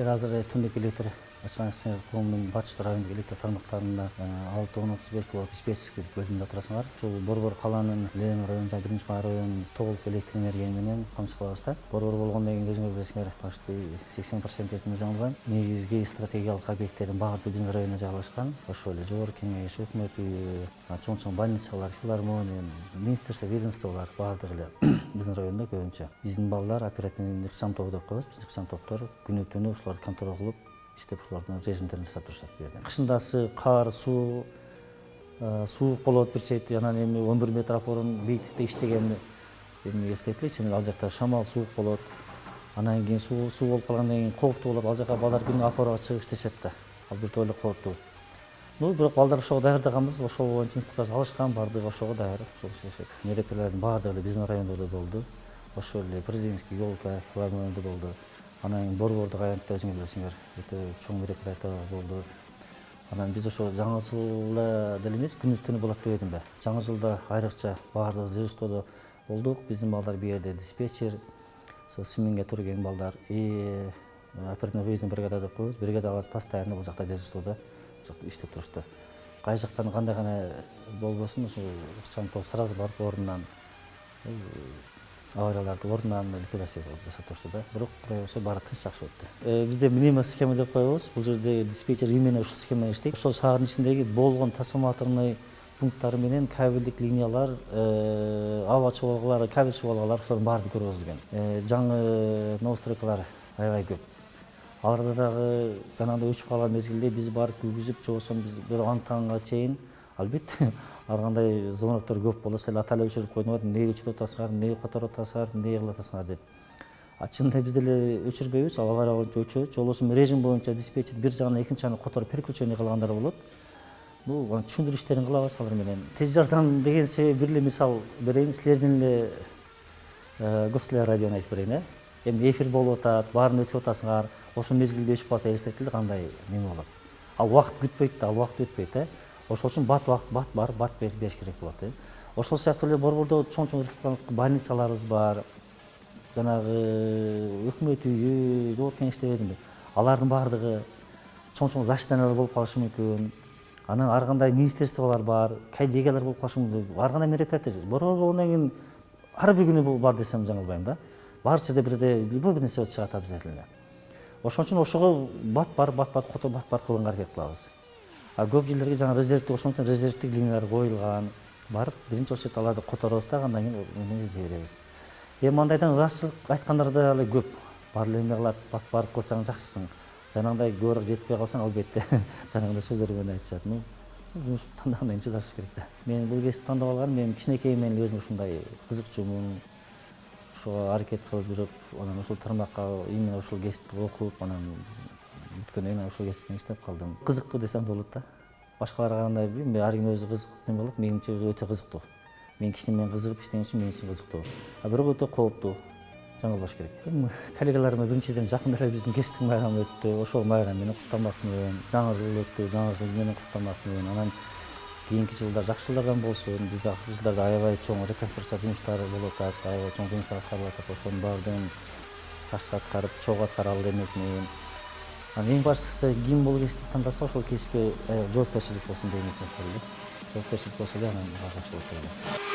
Силер азыр түндүк электр Ачкан коомдун батыш райондук электр тармактарында 6-10-35 киловатт диспетчерский бөлүмүндө турасыңар. Ушул Борбор калаанын Лен району жана 1 районунун толук электр энергия менен камсыз кылабыз да. Борбор болгондон кийин өзүңөр билесиңер, почти 80% жаңылган. Негизги стратегиялык объекттердин баардыгы биздин районда жайгашкан. Ошол эле жогорку кеңеш, өкмөт үйү, чоң больницалар, филармония, министерство, ведомстволор баардыгы эле биздин райондо көбүнчө. Биздин балдар оперативный ыкчам тобу деп коебуз. Биздин ыкчам топтор күнү-түнү ушуларды контроль кылып иштеп, ушулардын режимдерин жасап турушат бу жерде. Кышындасы кар, суу, суук болот бир чети, анан эми 11 метр опорун бийиктикте иштеген эстетиличи, ал жакта шамал суук болот. Анан кийин суу болуп калгандан кийин кооптуу болот. Ал жака балдар күнү опорго чыгып иштешет да. Ал бир тойлы кооптуу. Бирок балдар ошого даярдаганбыз, ошол боюнча инструктаж алышкан, баардыгы ошого даяр, ошол иштешет. Мероприятиялардын баардыгы эле биздин райондо да болду. Ошол эле президентский ёлка, филармонияда болду. Анан Борбордук аянтта өзүңөр билесиңер, өтө чоң мероприятия болду. Анан биз ошо жаңы жылда деле эмес, күнү-түнү болот деп едим бе. Жаңы жылда айрыкча баардыгыбыз дежурстводо болдук. Биздин балдар бу жерде диспетчер, сменге тура келген балдар, оперативный выездный бригада деп коебуз. Бригадалар постоянно бул жакта дежурстводо иштеп турушту. Кай жактан кандай гана болбосун, ошо ыкчам топ сразу барып ордунан аварияларды ордунан ликвидация жасап турушту да. Бирок Кудай болсо баары тынч жакшы өттү. Бизде мнемо схема деп коебуз. Бул жерде диспетчер именно ушул схеманы иштейт. Ошол шаардын ичиндеги болгон трансформаторный пункттары менен кабелдик линиялар, аба чугалгалары, кабель чугалгалары ошолордун баары көргөзүлгөн. Жаңы новостройкалар аябай көп. Аларда дагы жанагындай өчүп калган мезгилде биз барып күйгүзүп, же болбосо биз бир антаңга чейин албетте ар кандай звоноктор көп болот. Силер ата эле өчүрүп койдуңар, эмнеге өчүрүп атасыңар, эмнеге которуп атасыңар, эмнеге кылып атасыңар деп. Чынында биз деле өчүрбөйбүз, авария боюнча өчөбүз. Же болбосо режим боюнча диспетчер бир жагынан экинчи жагына которуп переключение кылгандар болот. Бул түшүндүрүү иштерин кылабыз алар менен. Тез жардам деген себеби бир эле мисал берейин. Силердин эле Гостеле радиону айтып берейин. Эми эфир болуп атат, баарын өтүп атасыңар. Ошол мезгилде өчүп калса эстетилди кандай неме болот. Ал убакыт күтпөйт да, ал убакыт өтпөйт. Ошол үчүн бат барып бат бериш керек болот. Ошол сыяктуу эле Борбордо чоң республикалык больницаларыбыз бар. Жанагы өкмөт үйү, жогорку кеңеш деп едим. Алардын баардыгы чоң заштаналар болуп калышы мүмкүн. Анан ар кандай министерстволор бар, коллегиялар болуп калышы мүмкүн. Ар кандай мероприятия. Борбор болгондон кийин ар бир күнү бар десем жаңылбайм да. Бар жерде бирде любой бир нерсе чыгат обязательно. Ошон үчүн ошого бат бар кылганга аракет кылабыз. Көп жерлерге жаңа резервдик ошон үчүн резервдик линиялар коюлган. Барып биринчи очередь аларды которобуз да, андан кийин мени издей беребиз. Эми андайдан ырашчылык айткандар да эле көп. Бар эле эме кылат, бат барып кылсаң жакшысың. Жанагындай көбүрөөк жетпей калсаң албетте жанагындай сөздөр менен айтышат. Жумуш тандагандан кийин чыдашыбыз керек да. Мен бул кесипти тандап алганым, мен кичинекейимден эле өзүм ушундай кызыкчумун. Ошого аракет кылып жүрүп, анан ушул тармакка именно ушул кесипти окуп, анан бүткөндөн кийин ушул кесиптен иштеп калдым. Кызыктуу десем болот да. Башкаларга кандай билбейм, ар ким өзү кызык неме болот. Менимче өтө кызыктуу. Мен кичинемден кызыгып иштеген үчүн мен үчүн кызыктуу. Бирок өтө кооптуу. Жаңылбаш керек. Коллегаларыма биринчиден жакында эле биздин кесиптин майрамы өттү. Ошол майрам менен куттамакмын. Жаңы жыл өттү, жаңы жыл менен куттамакмын. Анан кийинки жылдар жакшы жылдардан болсун. Бизде акыркы жылдарда аябай чоң реконструкция жумуштары болуп атат, аябай чоң жумуштар аткарылып атат. Ошонун баардыгын жакшы аткарып, чогуу аткара алды эмекмин. Анан эң башкысы ким бул кесипти тандаса, ошол кесипке жоопкерчилик болсун дейм. Жоопкерчилик болсо эле анан жакшы болот.